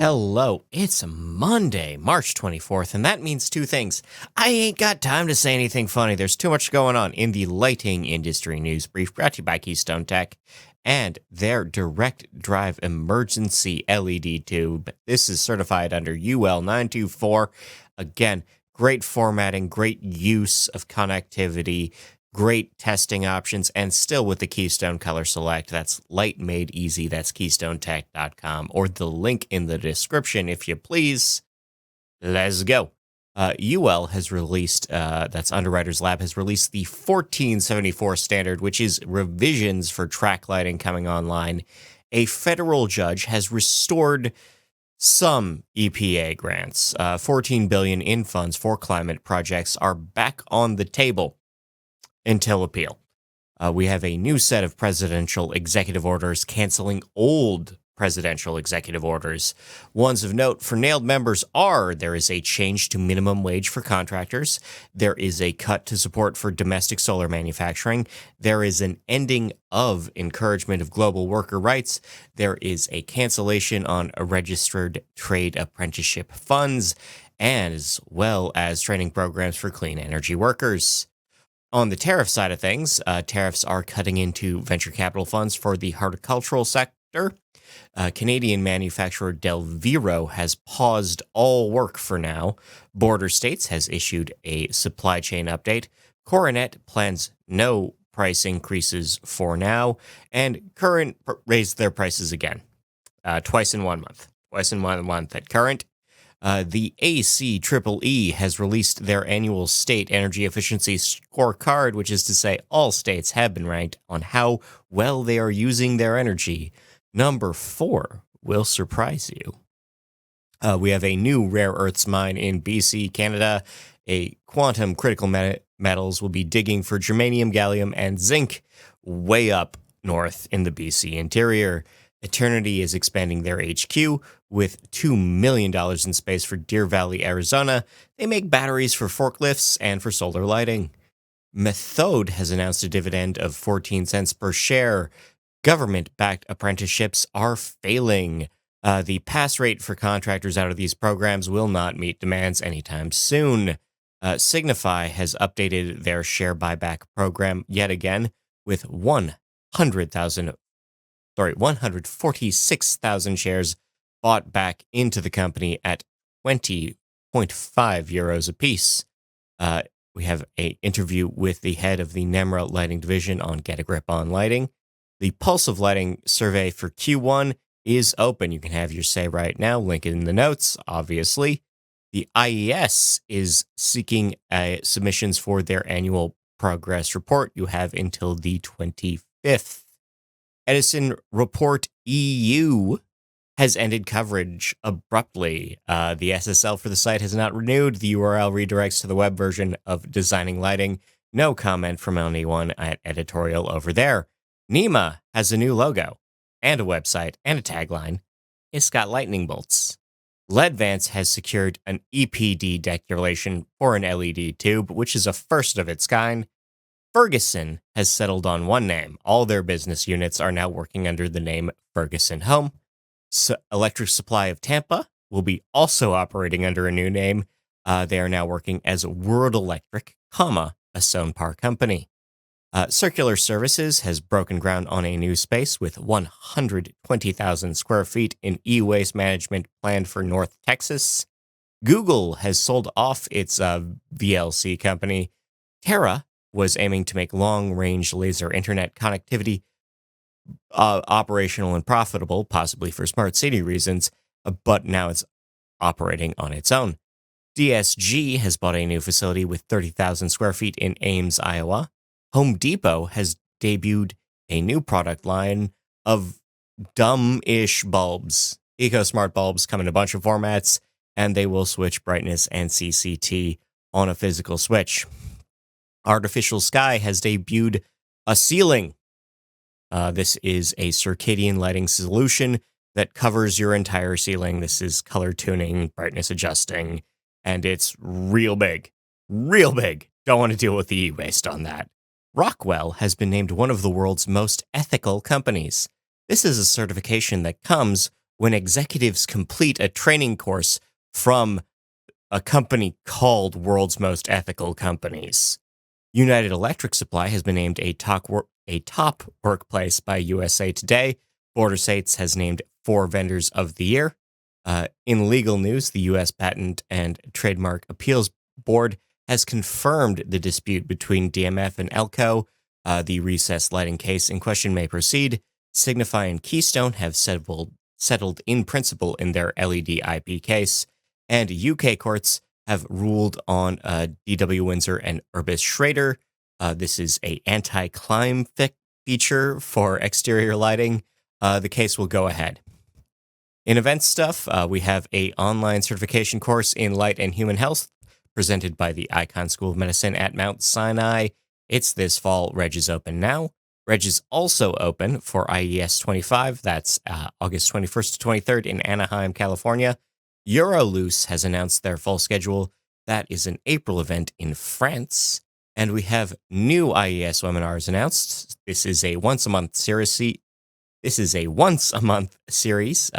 Hello, it's Monday, March 24th, and that means two things. I ain't got time to say anything funny. There's too much going on in the lighting industry news brief brought to you by Keystone Tech and their direct drive emergency LED tube. This is certified under UL 924. Again, great formatting, great use of connectivity, great testing options, and still with the Keystone Color Select. That's light made easy. That's KeystoneTech.com, or the link in the description, if you please. Let's go. UL has released, that's Underwriters Lab, has released the 1474 standard, which is revisions for track lighting coming online. A federal judge has restored some EPA grants. $14 billion in funds for climate projects are back on the table until appeal. We have a new set of presidential executive orders canceling old presidential executive orders. Ones of note for nailed members are there is a change to minimum wage for contractors. There is a cut to support for domestic solar manufacturing. There is an ending of encouragement of global worker rights. There is a cancellation on a registered trade apprenticeship funds, as well as training programs for clean energy workers. On the tariff side of things, tariffs are cutting into venture capital funds for the horticultural sector. Canadian manufacturer Del Vero has paused all work for now. Border States has issued a supply chain update. Coronet plans no price increases for now. And Current raised their prices again, twice in 1 month. Twice in 1 month at Current. The ACEEE has released their annual state energy efficiency scorecard, which is to say all states have been ranked on how well they are using their energy. Number 4 will surprise you. We have a new rare earths mine in BC, Canada. A quantum critical metals will be digging for germanium, gallium, and zinc way up north in the BC interior. Eternity is expanding their HQ with $2 million in space for Deer Valley, Arizona. They make batteries for forklifts and for solar lighting. Methode has announced a dividend of 14 cents per share. Government-backed apprenticeships are failing. The pass rate for contractors out of these programs will not meet demands anytime soon. Signify has updated their share buyback program yet again with 146,000 shares bought back into the company at 20.5 euros apiece. We have an interview with the head of the NEMRA lighting division on Get a Grip on Lighting. The Pulse of Lighting survey for Q1 is open. You can have your say right now. Link in the notes, obviously. The IES is seeking submissions for their annual progress report. You have until the 25th. Edison Report EU has ended coverage abruptly. The SSL for the site has not renewed. The URL redirects to the web version of Designing Lighting. No comment from anyone at editorial over there. NEMA has a new logo and a website and a tagline. It's got lightning bolts. Ledvance has secured an EPD declaration for an LED tube, which is a first of its kind. Ferguson has settled on one name. All their business units are now working under the name Ferguson Home. Electric Supply of Tampa will be also operating under a new name. They are now working as World Electric, a Sonepar company. Circular Services has broken ground on a new space with 120,000 square feet in e-waste management planned for North Texas. Google has sold off its VLC company. Terra was aiming to make long-range laser internet connectivity operational and profitable, possibly for smart city reasons, but now it's operating on its own. DSG has bought a new facility with 30,000 square feet in Ames, Iowa. Home Depot has debuted a new product line of dumb-ish bulbs. EcoSmart bulbs come in a bunch of formats, and they will switch brightness and CCT on a physical switch. Artificial Sky has debuted a ceiling. This is a circadian lighting solution that covers your entire ceiling. This is color tuning, brightness adjusting, and it's real big. Real big. Don't want to deal with the e-waste on that. Rockwell has been named one of the world's most ethical companies. This is a certification that comes when executives complete a training course from a company called World's Most Ethical Companies. United Electric Supply has been named a top workplace by USA Today. Border States has named 4 vendors of the year. In legal news, the U.S. Patent and Trademark Appeals Board has confirmed the dispute between DMF and Elko. The recessed lighting case in question may proceed. Signify and Keystone have settled in principle in their LED IP case. And UK courts have ruled on DW Windsor and Urbis Schrader. This is a anti-climb feature for exterior lighting. The case will go ahead. In event stuff, we have a online certification course in light and human health presented by the Icahn School of Medicine at Mount Sinai. It's this fall. Reg is open now. Reg is also open for IES 25. That's August 21st to 23rd in Anaheim, California. Euroloose has announced their fall schedule. That is an April event in France. And we have new IES webinars announced. This is a once-a-month series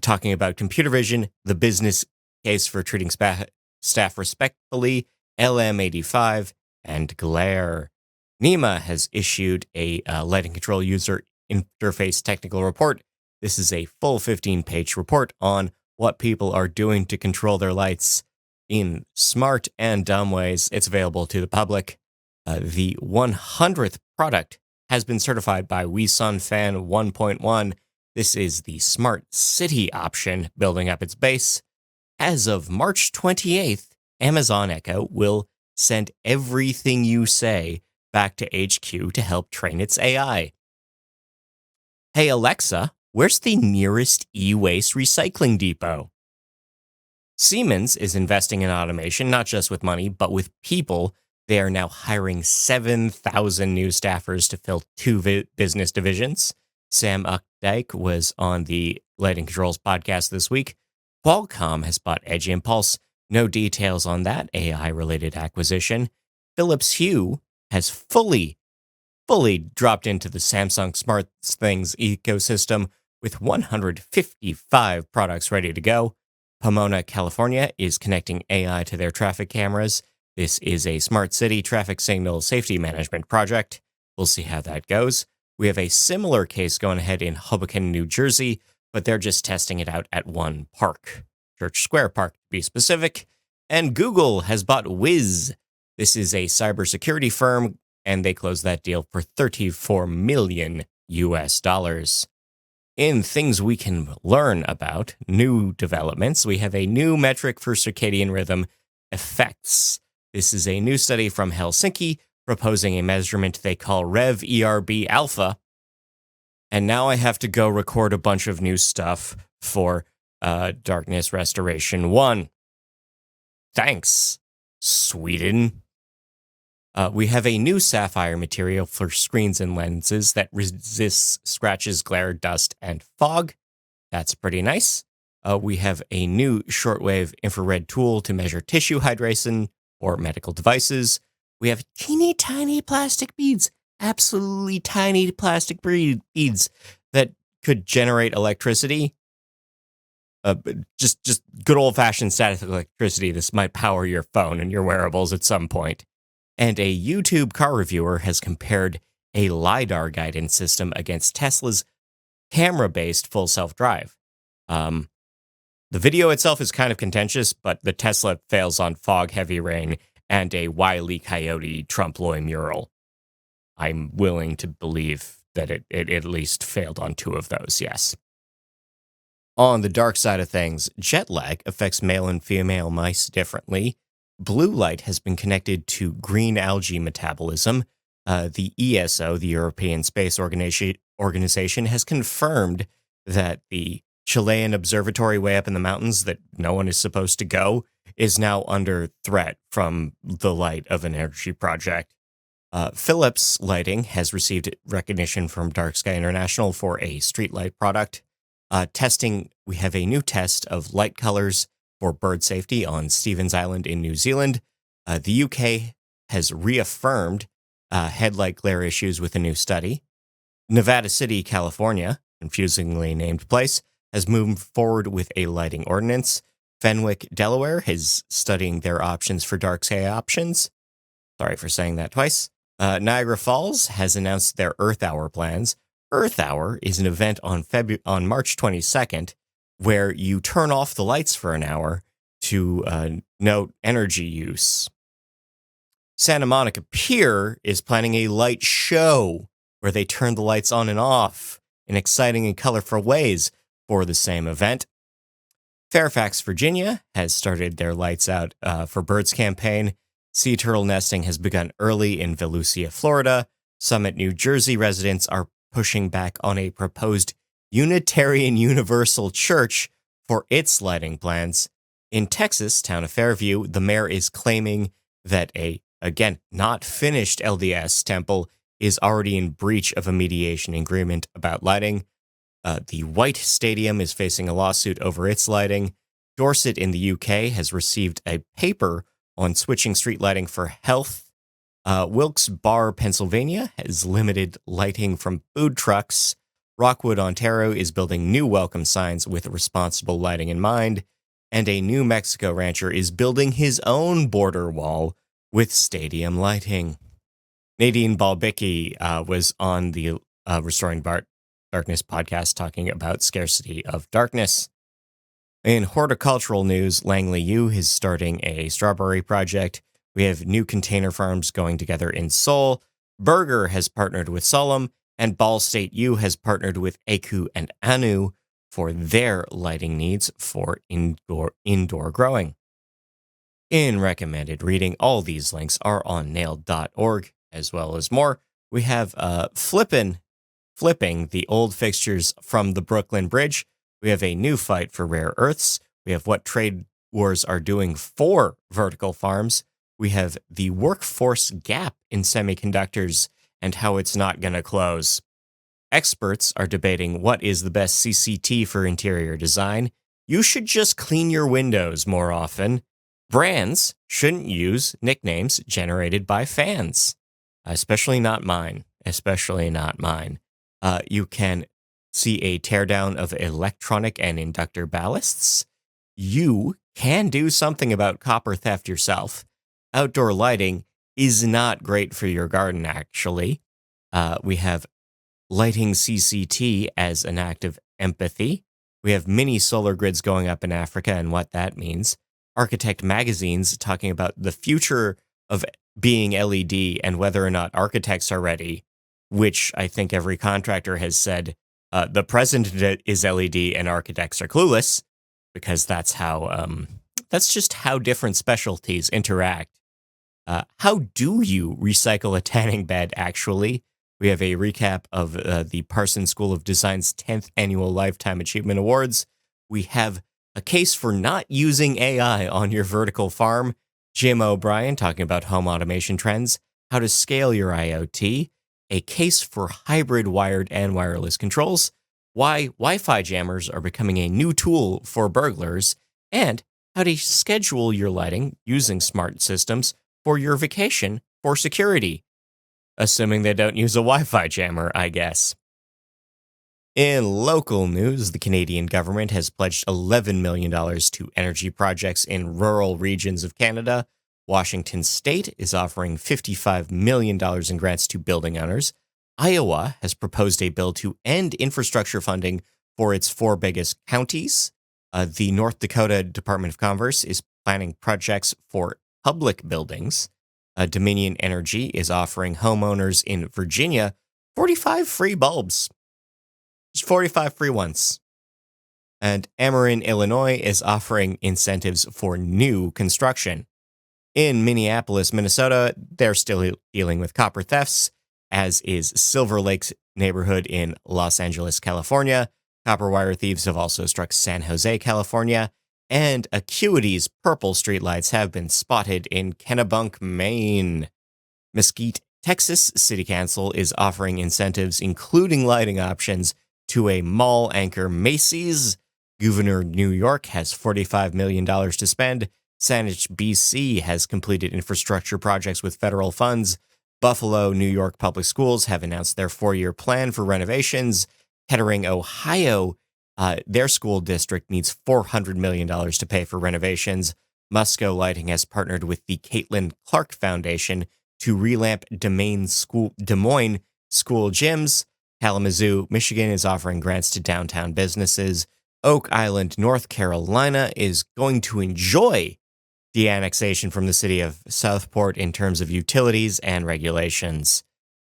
talking about computer vision, the business case for treating staff respectfully, LM85, and glare. NEMA has issued a lighting control user interface technical report. This is a full 15-page report on what people are doing to control their lights in smart and dumb ways. It's available to the public. The 100th product has been certified by WeSunFan 1.1. This is the Smart City option building up its base. As of March 28th, Amazon Echo will send everything you say back to HQ to help train its AI. Hey Alexa, where's the nearest e-waste recycling depot? Siemens is investing in automation, not just with money, but with people. They are now hiring 7,000 new staffers to fill 2 business divisions. Sam Updike was on the Lighting Controls podcast this week. Qualcomm has bought Edge Impulse. No details on that AI-related acquisition. Philips Hue has fully dropped into the Samsung SmartThings ecosystem with 155 products ready to go. Pomona, California is connecting AI to their traffic cameras. This is a smart city traffic signal safety management project. We'll see how that goes. We have a similar case going ahead in Hoboken, New Jersey, but they're just testing it out at one park, Church Square Park to be specific. And Google has bought Wiz. This is a cybersecurity firm, and they closed that deal for $34 million US. In things we can learn about, new developments, we have a new metric for circadian rhythm effects. This is a new study from Helsinki proposing a measurement they call Rev-ERB alpha. And now I have to go record a bunch of new stuff for Darkness Restoration 1. Thanks, Sweden. We have a new sapphire material for screens and lenses that resists scratches, glare, dust, and fog. That's pretty nice. We have a new shortwave infrared tool to measure tissue hydration or medical devices. We have teeny tiny plastic beads, absolutely tiny plastic beads that could generate electricity. Just good old-fashioned static electricity. This might power your phone and your wearables at some point. And a YouTube car reviewer has compared a LiDAR guidance system against Tesla's camera-based full self-drive. The video itself is kind of contentious, but the Tesla fails on fog, heavy rain, and a Wile E. Coyote trompe-l'oeil mural. I'm willing to believe that it at least failed on 2 of those, yes. On the dark side of things, jet lag affects male and female mice differently. Blue light has been connected to green algae metabolism. The ESO, the European Space Organization, has confirmed that the Chilean observatory way up in the mountains that no one is supposed to go is now under threat from the light of an energy project. Philips Lighting has received recognition from Dark Sky International for a streetlight product. Testing, we have a new test of light colors for bird safety on Stevens Island in New Zealand. The UK has reaffirmed headlight glare issues with a new study. Nevada City, California, confusingly named place, has moved forward with a lighting ordinance. Fenwick, Delaware is studying their options for dark sky options. Sorry for saying that twice. Niagara Falls has announced their Earth Hour plans. Earth Hour is an event on March 22nd where you turn off the lights for an hour to note energy use. Santa Monica Pier is planning a light show where they turn the lights on and off in exciting and colorful ways for the same event. Fairfax, Virginia has started their Lights Out for Birds campaign. Sea turtle nesting has begun early in Volusia, Florida. Summit, New Jersey residents are pushing back on a proposed Unitarian Universal Church for its lighting plans. In Texas, town of Fairview, the mayor is claiming that a, again, not finished LDS temple is already in breach of a mediation agreement about lighting. The White Stadium is facing a lawsuit over its lighting. Dorset in the UK has received a paper on switching street lighting for health. Wilkes Barre, Pennsylvania has limited lighting from food trucks. Rockwood, Ontario is building new welcome signs with responsible lighting in mind. And a New Mexico rancher is building his own border wall with stadium lighting. Nadine Balbicki was on the Restoring Darkness podcast talking about scarcity of darkness. In horticultural news, Langley U is starting a strawberry project. We have new container farms going together in Seoul. Berger has partnered with Solemn, and Ball State U has partnered with Aku and Anu for their lighting needs for indoor growing. In recommended reading, all these links are on nailed.org, as well as more. We have flipping the old fixtures from the Brooklyn Bridge. We have a new fight for rare earths. We have what trade wars are doing for vertical farms. We have the workforce gap in semiconductors and how it's not going to close. Experts are debating what is the best CCT for interior design. You should just clean your windows more often. Brands shouldn't use nicknames generated by fans, especially not mine. You can see a teardown of electronic and inductor ballasts. You can do something about copper theft yourself. Outdoor lighting is not great for your garden, actually. We have lighting CCT as an act of empathy. We have mini solar grids going up in Africa and what that means. Architect magazines talking about the future of being LED and whether or not architects are ready, which I think every contractor has said the present is LED and architects are clueless, because that's just how different specialties interact. How do you recycle a tanning bed, actually? We have a recap of the Parsons School of Design's 10th Annual Lifetime Achievement Awards. We have a case for not using AI on your vertical farm. Jim O'Brien talking about home automation trends, how to scale your IoT, a case for hybrid wired and wireless controls, why Wi-Fi jammers are becoming a new tool for burglars, and how to schedule your lighting using smart systems for your vacation for security. Assuming they don't use a Wi-Fi jammer, I guess. In local news, the Canadian government has pledged $11 million to energy projects in rural regions of Canada. Washington State is offering $55 million in grants to building owners. Iowa has proposed a bill to end infrastructure funding for its 4 biggest counties. The North Dakota Department of Commerce is planning projects for public buildings. Dominion Energy is offering homeowners in Virginia 45 free bulbs. Just 45 free ones. And Ameren, Illinois is offering incentives for new construction. In Minneapolis, Minnesota, they're still dealing with copper thefts, as is Silver Lake's neighborhood in Los Angeles, California. Copper wire thieves have also struck San Jose, California. And Acuity's purple streetlights have been spotted in Kennebunk, Maine. Mesquite, Texas City Council is offering incentives, including lighting options, to a mall anchor Macy's. Governor New York has $45 million to spend. Saanich, BC has completed infrastructure projects with federal funds. Buffalo, New York Public Schools have announced their 4-year plan for renovations. Kettering, Ohio Their school district needs $400 million to pay for renovations. Musco Lighting has partnered with the Caitlin Clark Foundation to relamp Des Moines school gyms. Kalamazoo, Michigan is offering grants to downtown businesses. Oak Island, North Carolina is going to enjoy the annexation from the city of Southport in terms of utilities and regulations.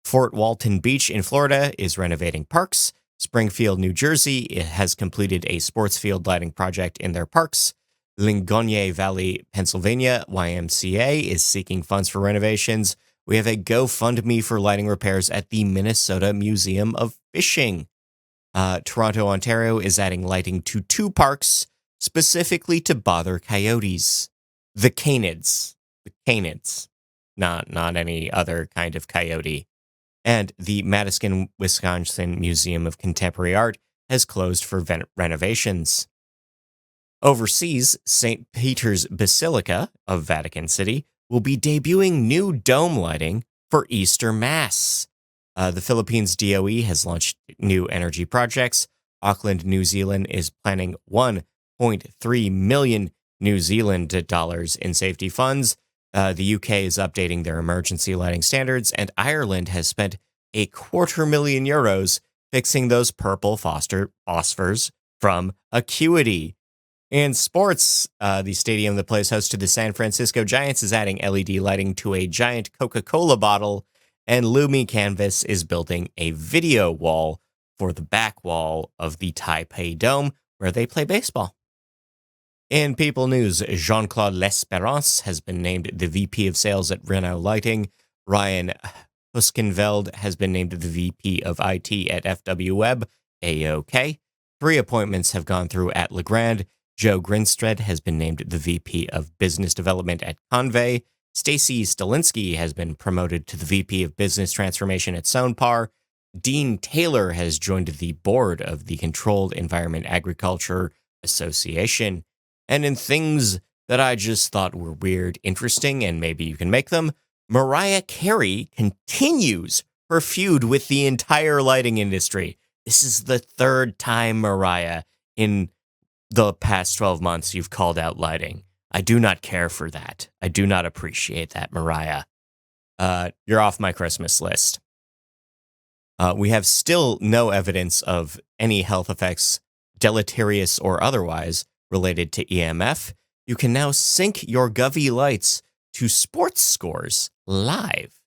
Fort Walton Beach in Florida is renovating parks. Springfield, New Jersey has completed a sports field lighting project in their parks. Lingonia Valley, Pennsylvania, YMCA is seeking funds for renovations. We have a GoFundMe for lighting repairs at the Minnesota Museum of Fishing. Toronto, Ontario is adding lighting to 2 parks, specifically to bother coyotes. The canids. Not any other kind of coyote. And the Madison, Wisconsin Museum of Contemporary Art has closed for renovations. Overseas, St. Peter's Basilica of Vatican City will be debuting new dome lighting for Easter Mass. The Philippines DOE has launched new energy projects. Auckland, New Zealand is planning 1.3 million New Zealand dollars in safety funds. The UK is updating their emergency lighting standards, and Ireland has spent €250,000 fixing those purple phosphors from Acuity. In sports, the stadium that plays host to the San Francisco Giants is adding LED lighting to a giant Coca-Cola bottle, and Lumi Canvas is building a video wall for the back wall of the Taipei Dome, where they play baseball. In People News, Jean-Claude L'Espérance has been named the VP of Sales at Renault Lighting. Ryan Huskenveld has been named the VP of IT at FW Web, AOK. 3 appointments have gone through at Legrand. Joe Grinstead has been named the VP of Business Development at Convey. Stacy Stalinsky has been promoted to the VP of Business Transformation at Sonepar. Dean Taylor has joined the board of the Controlled Environment Agriculture Association. And in things that I just thought were weird, interesting, and maybe you can make them, Mariah Carey continues her feud with the entire lighting industry. This is the 3rd time, Mariah, in the past 12 months you've called out lighting. I do not care for that. I do not appreciate that, Mariah. You're off my Christmas list. We have still no evidence of any health effects, deleterious or otherwise, related to EMF. You can now sync your Govee lights to sports scores live.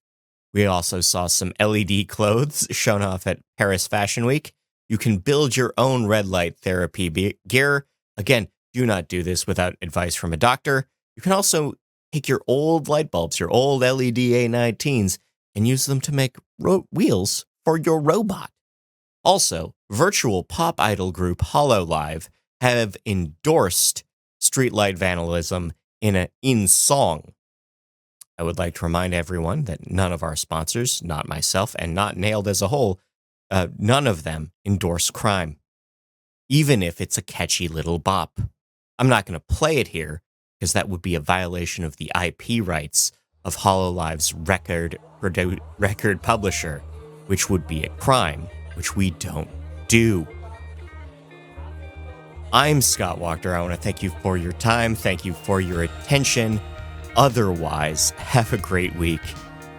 We also saw some LED clothes shown off at Paris Fashion Week. You can build your own red light therapy gear. Again, do not do this without advice from a doctor. You can also take your old light bulbs, your old LED A19s, and use them to make wheels for your robot. Also, virtual pop idol group HoloLive have endorsed streetlight vandalism in song. I would like to remind everyone that none of our sponsors, not myself, and not Nailed as a whole, none of them endorse crime, even if it's a catchy little bop. I'm not going to play it here because that would be a violation of the IP rights of HoloLive's record publisher, which would be a crime, which we don't do. I'm Scott Wachter. I want to thank you for your time. Thank you for your attention. Otherwise, have a great week.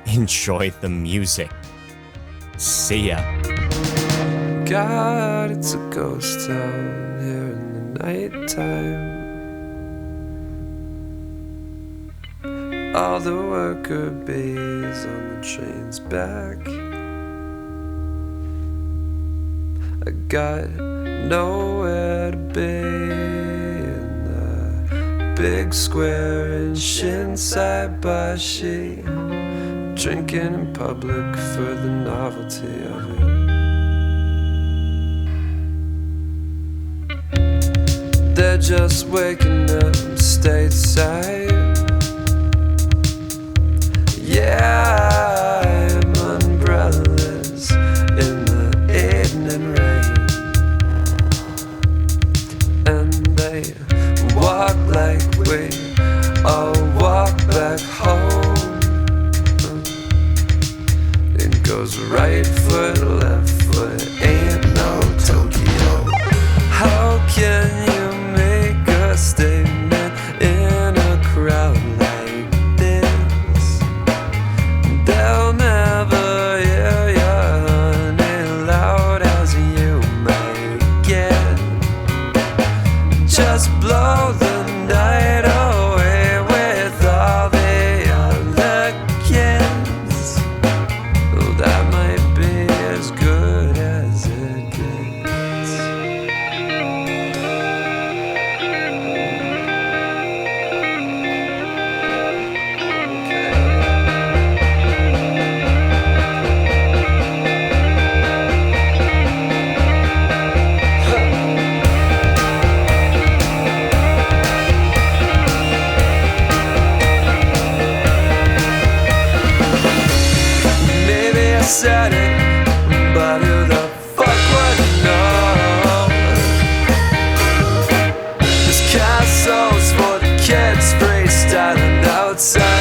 Enjoy the music. See ya. God, it's a ghost town here in the nighttime. All the worker bees on the train's back. I got nowhere to be in the big square in Shinsaibashi, drinking in public for the novelty of it. They're just waking up stateside. Yeah, I'm umbrellas in the evening rain, and they walk like we all walk back home. It goes right foot, left foot, ain't no Tokyo. said it, but who the fuck would know? This castle's for the kids freestyling outside.